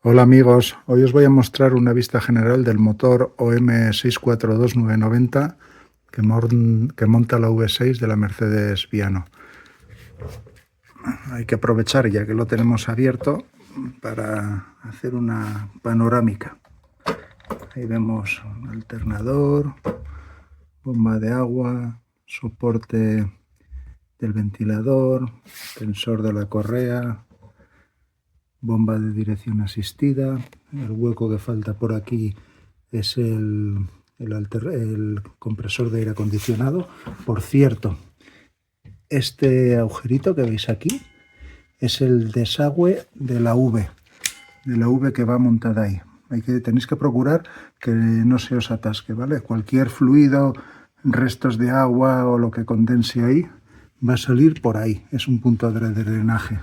Hola amigos, hoy os voy a mostrar una vista general del motor OM642990 que monta la V6 de la Mercedes Viano. Hay que aprovechar ya que lo tenemos abierto para hacer una panorámica. Ahí vemos un alternador, bomba de agua, soporte del ventilador, tensor de la correa, bomba de dirección asistida. El hueco que falta por aquí es el compresor de aire acondicionado. Por cierto, este agujerito que veis aquí es el desagüe de la V que va montada ahí. Tenéis que procurar que no se os atasque, ¿vale? Cualquier fluido, restos de agua o lo que condense ahí va a salir por ahí. Es un punto de drenaje.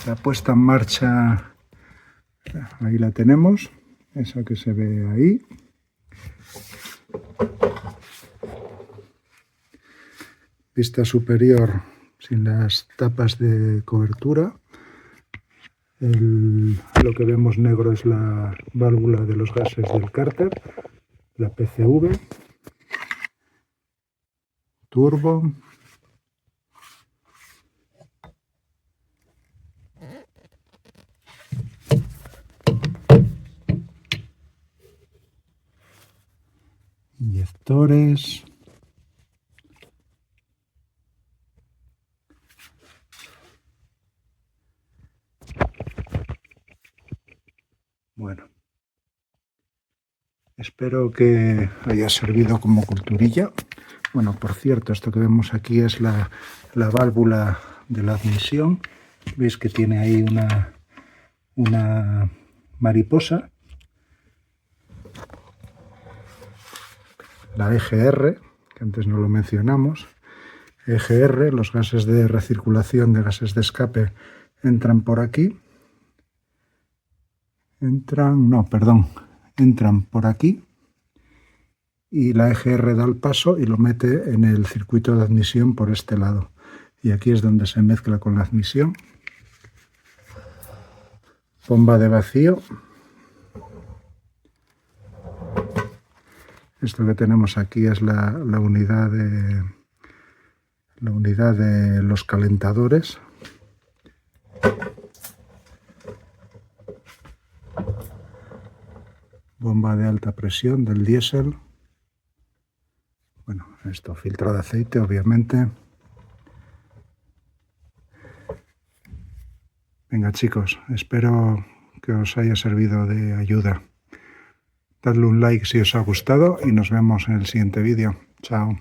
La puesta en marcha, ahí la tenemos, esa que se ve ahí. Vista superior sin las tapas de cobertura. Lo que vemos negro es la válvula de los gases del cárter, la PCV, turbo, inyectores, bueno, espero que haya servido como culturilla. Bueno, por cierto, esto que vemos aquí es la válvula de la admisión. Veis que tiene ahí una mariposa. La EGR, que antes no lo mencionamos. EGR, los gases de recirculación de gases de escape entran por aquí. Entran por aquí. Y la EGR da el paso y lo mete en el circuito de admisión por este lado. Y aquí es donde se mezcla con la admisión. Bomba de vacío. Esto que tenemos aquí es la unidad de los calentadores. Bomba de alta presión del diésel. Bueno, esto, filtro de aceite, obviamente. Venga chicos, espero que os haya servido de ayuda. Dadle un like si os ha gustado y nos vemos en el siguiente vídeo. Chao.